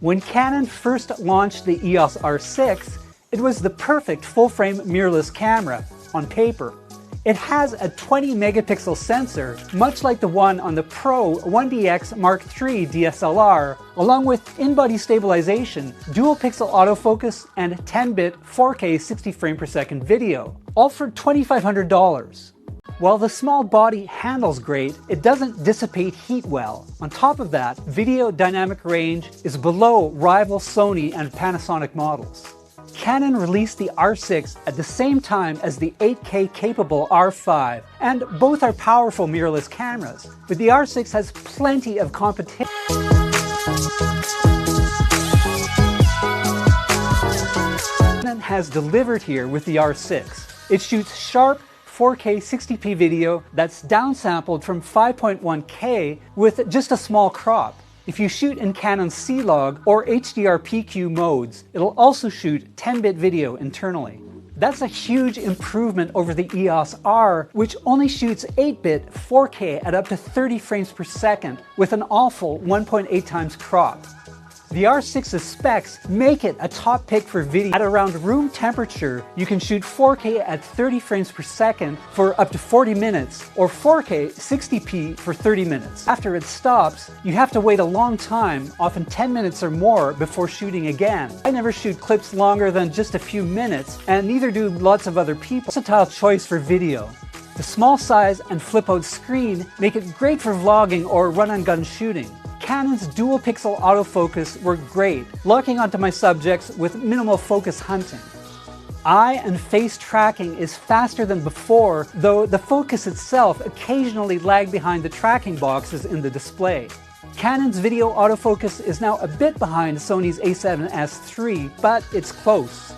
When Canon first launched the EOS R6, it was the perfect full-frame mirrorless camera, on paper. It has a 20 megapixel sensor, much like the one on the Pro 1DX Mark III DSLR, along with in-body stabilization, dual pixel autofocus, and 10-bit 4K 60 frame per second video, all for $2,500. While the small body handles great, it doesn't dissipate heat well. On top of that, video dynamic range is below rival Sony and Panasonic models. Canon released the R6 at the same time as the 8K capable R5, and both are powerful mirrorless cameras, but the R6 has plenty of competition. Canon has delivered here with the R6. It shoots sharp 4K 60p video that's downsampled from 5.1K with just a small crop. If you shoot in Canon's C-Log or HDR-PQ modes, it'll also shoot 10-bit video internally. That's a huge improvement over the EOS R, which only shoots 8-bit 4K at up to 30 frames per second with an awful 1.8 times crop. The R6's specs make it a top pick for video. At around room temperature, you can shoot 4K at 30 frames per second for up to 40 minutes, or 4K 60p for 30 minutes. After it stops, you have to wait a long time, often 10 minutes or more, before shooting again. I never shoot clips longer than just a few minutes, and neither do lots of other people. Versatile choice for video. The small size and flip-out screen make it great for vlogging or run-and-gun shooting. Canon's dual pixel autofocus worked great, locking onto my subjects with minimal focus hunting. Eye and face tracking is faster than before, though the focus itself occasionally lagged behind the tracking boxes in the display. Canon's video autofocus is now a bit behind Sony's a7S III, but it's close.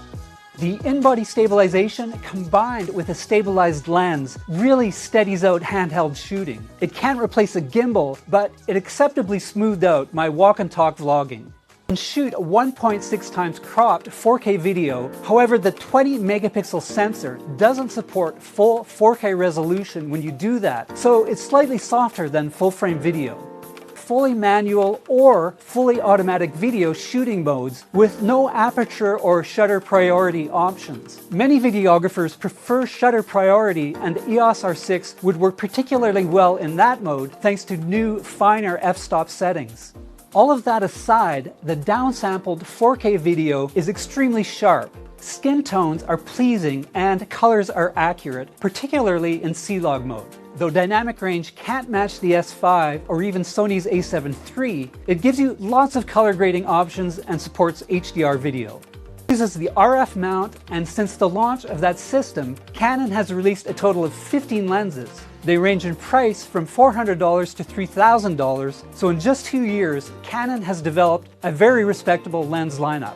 The in-body stabilization combined with a stabilized lens really steadies out handheld shooting. It can't replace a gimbal, but it acceptably smoothed out my walk and talk vlogging. You can shoot 1.6 times cropped 4K video, however the 20 megapixel sensor doesn't support full 4K resolution when you do that, so it's slightly softer than full-frame video. Fully manual or fully automatic video shooting modes with no aperture or shutter priority options. Many videographers prefer shutter priority, and the EOS R6 would work particularly well in that mode thanks to new, finer f-stop settings. All of that aside, the downsampled 4K video is extremely sharp. Skin tones are pleasing and colors are accurate, particularly in C-Log mode. Though dynamic range can't match the S5 or even Sony's a7 III, it gives you lots of color grading options and supports HDR video. It uses the RF mount, and since the launch of that system, Canon has released a total of 15 lenses. They range in price from $400 to $3,000, so in just 2 years, Canon has developed a very respectable lens lineup.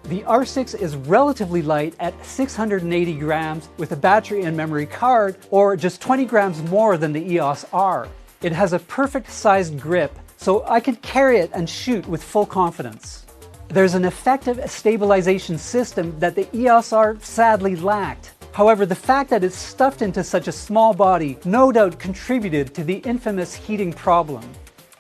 The R6 is relatively light at 680 grams with a battery and memory card, or just 20 grams more than the EOS R. It has a perfect sized grip, so I could carry it and shoot with full confidence. There's an effective stabilization system that the EOS R sadly lacked. However, the fact that it's stuffed into such a small body no doubt contributed to the infamous heating problem.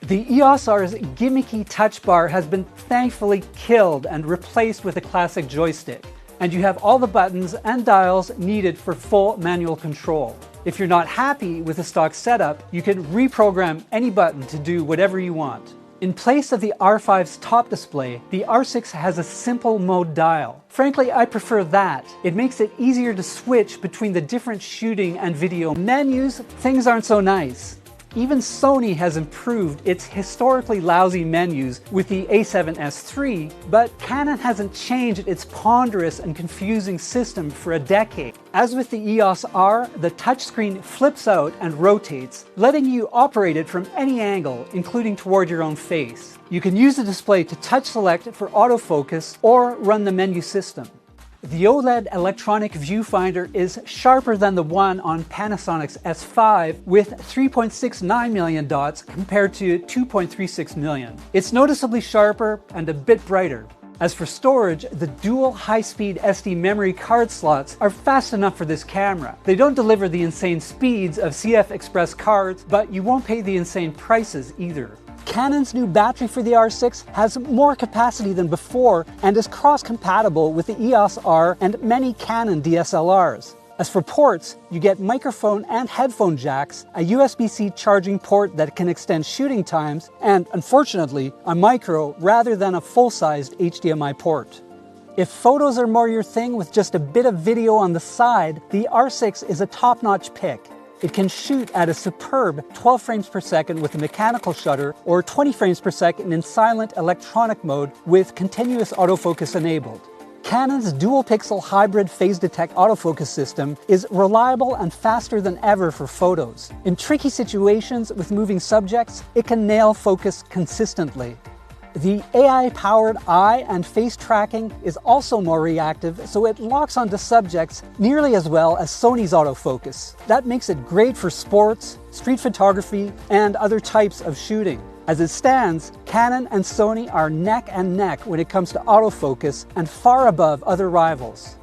The EOS R's gimmicky touch bar has been thankfully killed and replaced with a classic joystick, and you have all the buttons and dials needed for full manual control. If you're not happy with the stock setup, you can reprogram any button to do whatever you want. In place of the R5's top display, the R6 has a simple mode dial. Frankly, I prefer that. It makes it easier to switch between the different shooting and video menus. Things aren't so nice. Even Sony has improved its historically lousy menus with the a7S III, but Canon hasn't changed its ponderous and confusing system for a decade. As with the EOS R, the touchscreen flips out and rotates, letting you operate it from any angle, including toward your own face. You can use the display to touch select for autofocus or run the menu system. The OLED electronic viewfinder is sharper than the one on Panasonic's S5 with 3.69 million dots compared to 2.36 million. It's noticeably sharper and a bit brighter. As for storage, the dual high-speed SD memory card slots are fast enough for this camera. They don't deliver the insane speeds of CF Express cards, but you won't pay the insane prices either. Canon's new battery for the R6 has more capacity than before and is cross-compatible with the EOS R and many Canon DSLRs. As for ports, you get microphone and headphone jacks, a USB-C charging port that can extend shooting times, and unfortunately, a micro rather than a full-sized HDMI port. If photos are more your thing with just a bit of video on the side, the R6 is a top-notch pick. It can shoot at a superb 12 frames per second with a mechanical shutter or 20 frames per second in silent electronic mode with continuous autofocus enabled. Canon's dual-pixel hybrid phase detect autofocus system is reliable and faster than ever for photos. In tricky situations with moving subjects, it can nail focus consistently. The AI-powered eye and face tracking is also more reactive, so it locks onto subjects nearly as well as Sony's autofocus. That makes it great for sports, street photography, and other types of shooting. As it stands, Canon and Sony are neck and neck when it comes to autofocus and far above other rivals.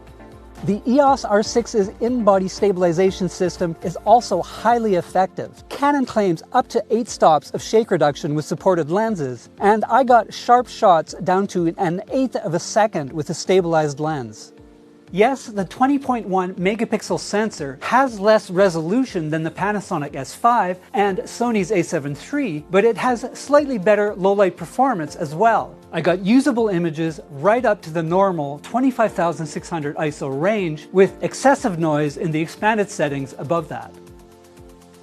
The EOS R6's in-body stabilization system is also highly effective. Canon claims up to 8 stops of shake reduction with supported lenses, and I got sharp shots down to 1/8 of a second with a stabilized lens. Yes, the 20.1 megapixel sensor has less resolution than the Panasonic S5 and Sony's A7 III, but it has slightly better low-light performance as well. I got usable images right up to the normal 25,600 ISO range with excessive noise in the expanded settings above that.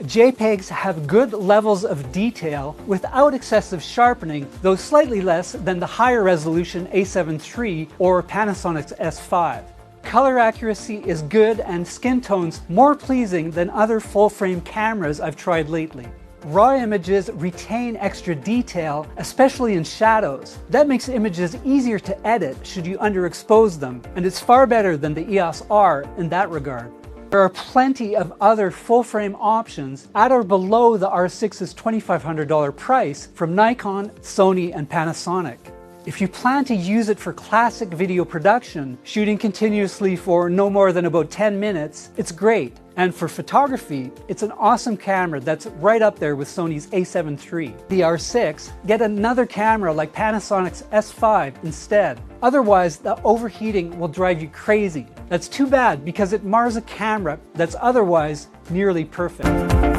JPEGs have good levels of detail without excessive sharpening, though slightly less than the higher resolution A7 III or Panasonic's S5. Color accuracy is good and skin tones more pleasing than other full-frame cameras I've tried lately. Raw images retain extra detail, especially in shadows. That makes images easier to edit should you underexpose them, and it's far better than the EOS R in that regard. There are plenty of other full-frame options at or below the R6's $2,500 price from Nikon, Sony, and Panasonic. If you plan to use it for classic video production, shooting continuously for no more than about 10 minutes, it's great. And for photography, it's an awesome camera that's right up there with Sony's A7 III. The R6, get another camera like Panasonic's S5 instead. Otherwise, the overheating will drive you crazy. That's too bad because it mars a camera that's otherwise nearly perfect.